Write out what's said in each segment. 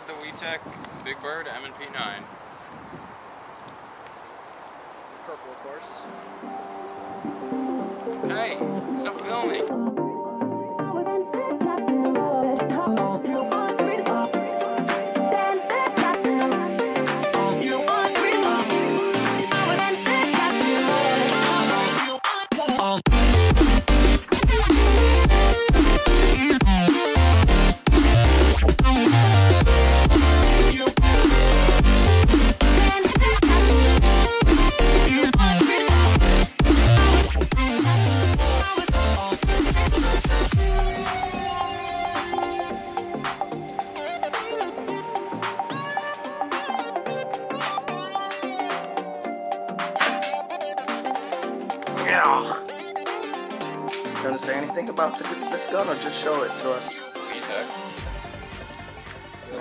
is the WeTech Big Bird M&P 9. Purple, of course. Hey, stop filming. You want to say anything about this gun, or just show it to us? WeTech.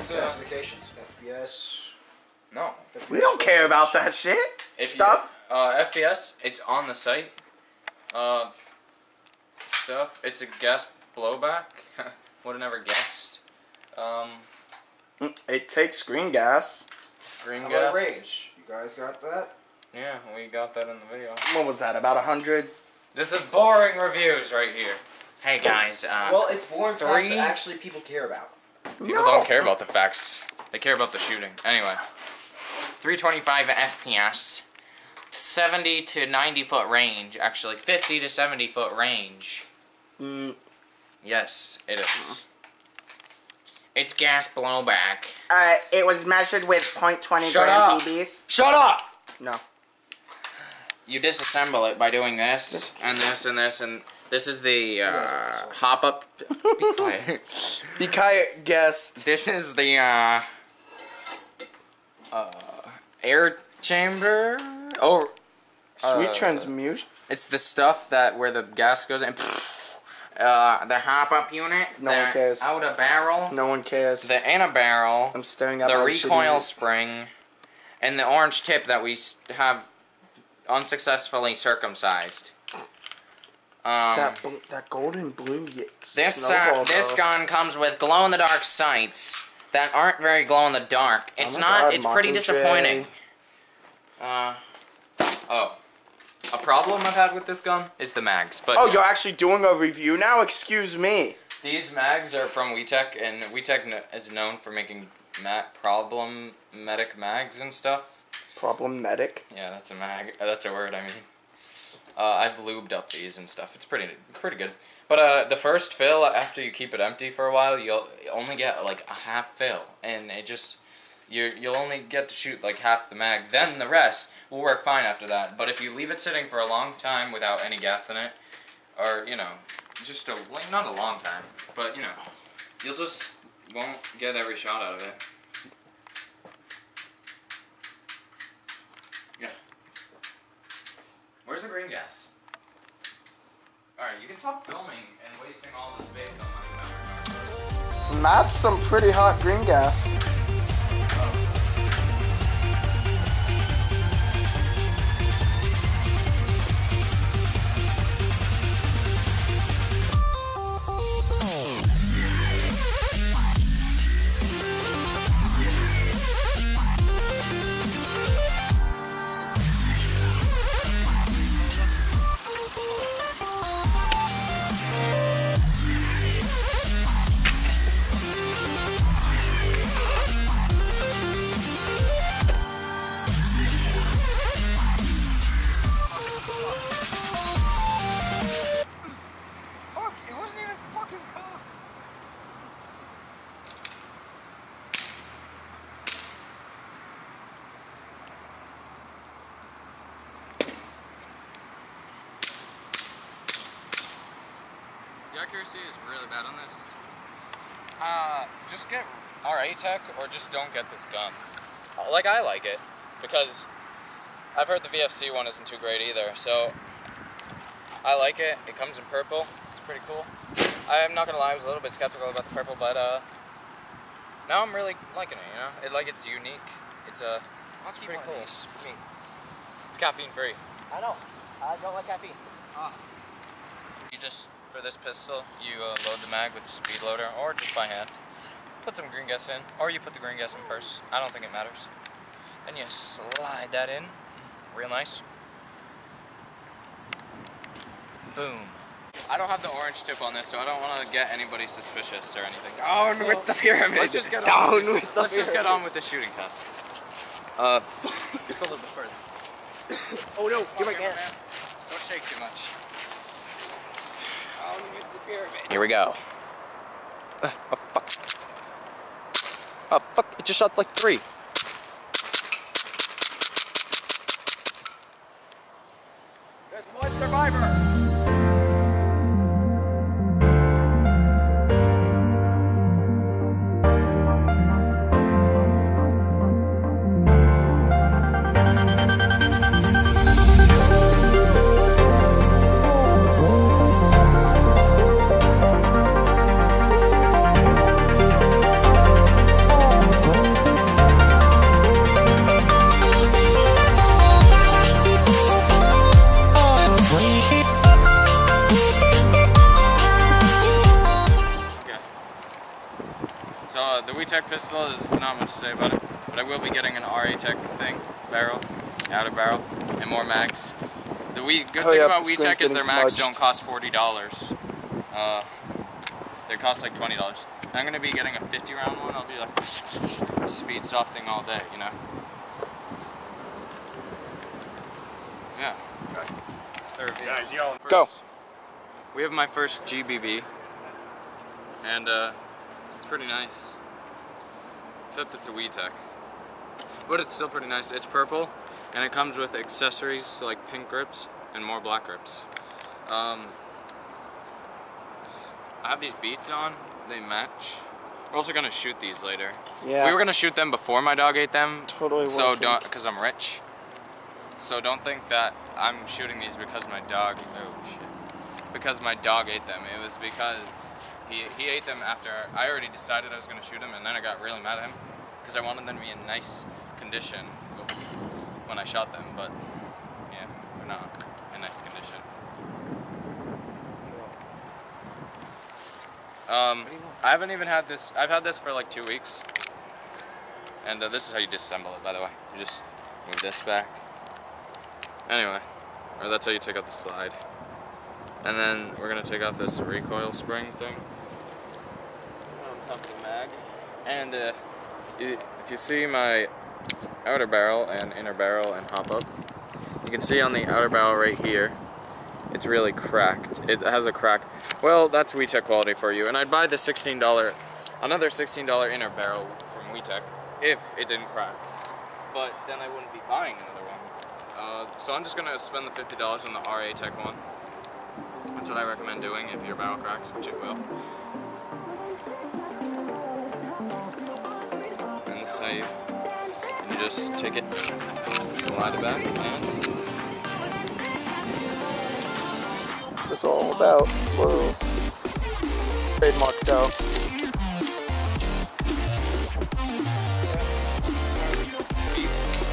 Specifications, FPS. No. We don't care about that shit. Stuff. FPS. It's on the site. Stuff. It's a gas blowback. Would have never guessed. It takes green gas. Green How gas. about range? You guys got that? Yeah, we got that in the video. What was that? About 100? This is boring reviews right here. Hey guys, Well, it's boring facts three- that actually people care about. people don't care about the facts. They care about the shooting. Anyway, 325 FPS, 70 to 90 foot range. Actually, 50 to 70 foot range. Yes, it is. It's gas blowback. It was measured with 0.20 Shut gram up. BBs. Shut up! No. You disassemble it by doing this, and this, and this, and this is the hop up. Be quiet. Be quiet, guest. This is the air chamber. Oh, Sweet transmutation. it's the stuff that where the gas goes in. The hop up unit. No one cares. Outer barrel. No one cares. The inner barrel. I'm staring at The that recoil shitty- spring, and the orange tip that we have unsuccessfully circumcised. that golden blue. This snowball, this though. gun comes with glow in the dark sights that aren't very glow in the dark. It's my not. God, It's pretty Mockingjay. disappointing. A problem I've had with this gun is the mags. But Oh, you're actually doing a review now? Excuse me. these mags are from WeTech, and WeTech is known for making problematic mags and stuff. Problematic. Yeah, that's a mag. That's a word. I mean, I've lubed up these and stuff. It's pretty good. But the first fill, after you keep it empty for a while, you'll only get like a half fill, and it just you'll only get to shoot like half the mag. Then the rest will work fine after that. But if you leave it sitting for a long time without any gas in it, or just not a long time, but you'll just won't get every shot out of it. Where's the green gas? Alright, you can stop filming and wasting all the space on my camera. That's some pretty hot green gas. The accuracy is really bad on this. Just get RA-Tech or just don't get this gun. Like, I like it, because I've heard the VFC one isn't too great either, so I like it. It comes in purple. It's pretty cool. I'm not gonna lie, I was a little bit skeptical about the purple, but now I'm really liking it, It's unique. It's pretty cool. It's caffeine free. I know. I don't like caffeine. You just, for this pistol, you load the mag with a speed loader or just by hand. put some green gas in, or you put the green gas in first. I don't think it matters. Then you slide that in, real nice. Boom. I don't have the orange tip on this, so I don't want to get anybody suspicious or anything. Down with the pyramid. Let's just get Down on with the Let's just get on with the shooting test. Just a little bit further. Oh no, give my gas. Don't shake too much. Down with the pyramid. Here we go. Oh fuck. Oh fuck, it just shot like 3. There's one survivor. The WeTech pistol is not much to say about it, but I will be getting an RA-Tech thing, barrel, outer barrel, and more mags. The good thing about WeTech is their mags don't cost $40. They cost like $20. I'm going to be getting a 50 round one. I'll do like speed softing all day, you know? Yeah. Okay. It's the review. Guys, yell. Go. We have my first GBB, and it's pretty nice. Except it's a WeTech. But it's still pretty nice. It's purple, and it comes with accessories like pink grips and more black grips. I have these beats on. They match. We're also gonna shoot these later. Yeah. We were gonna shoot them before my dog ate them. Totally. So don't, because I'm rich. So don't think that I'm shooting these because my dog. Oh shit. Because my dog ate them. It was because he ate them after I already decided I was going to shoot him, and then I got really mad at him because I wanted them to be in nice condition when I shot them, but yeah, they're not in nice condition. I haven't even had this. I've had this for like 2 weeks, and this is how you disassemble it, by the way. You just move this back. Anyway, or that's how you take out the slide. And then we're going to take off this recoil spring thing on top of the mag. And if you see my outer barrel and inner barrel and hop up, you can see on the outer barrel right here, it's really cracked. It has a crack. Well, that's WeTech quality for you. And I'd buy the another $16 inner barrel from WeTech if it didn't crack. But then I wouldn't be buying another one. So I'm just going to spend the $50 on the RA-Tech one. That's what I recommend doing if your barrel cracks, which it will. And this how you just take it, slide it back, and It's all about. Whoa. Trademark go.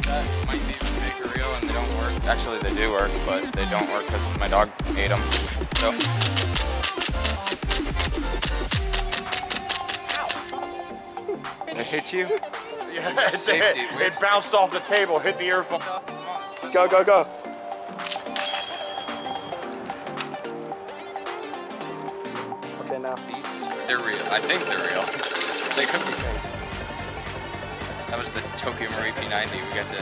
That might be fake or real, and they don't work. Actually, they do work, but they don't work because my dog ate them. So. It hit you? Yeah, Safety. it bounced off the table, hit the earphone. Go, go, go. Okay, now. Beats. They're real. I think they're real. They could be fake. That was the Tokyo Marie P90. We got to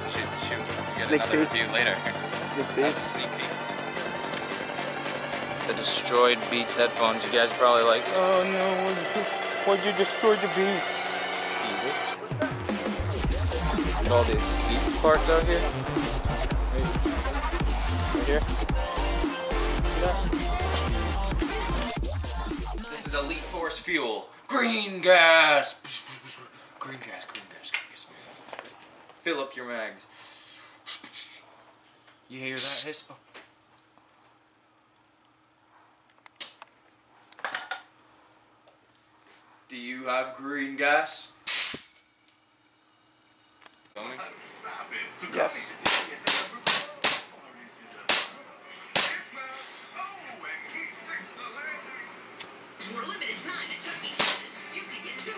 shoot. We get Sneak another peek. review later. Sneak That peek. was a sneak peek. The destroyed Beats headphones. You guys are probably like, oh no, why'd you destroy the Beats? Look at all these Beats parts out here. Right here. See that? This is Elite Force fuel. Green gas. Green gas, green gas, green gas. Fill up your mags. You hear that hiss? Oh. Do you have green gas? Filming? Yes. For a limited time at Chuck E. Cheese, you can get 2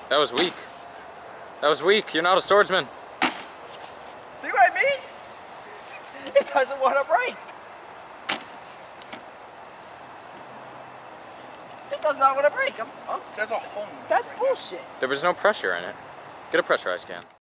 That was weak. That was weak. You're not a swordsman. See what I mean? It doesn't want to break. It does not want to break. There's a hole. That's bullshit. There was no pressure in it. Get a pressurized can.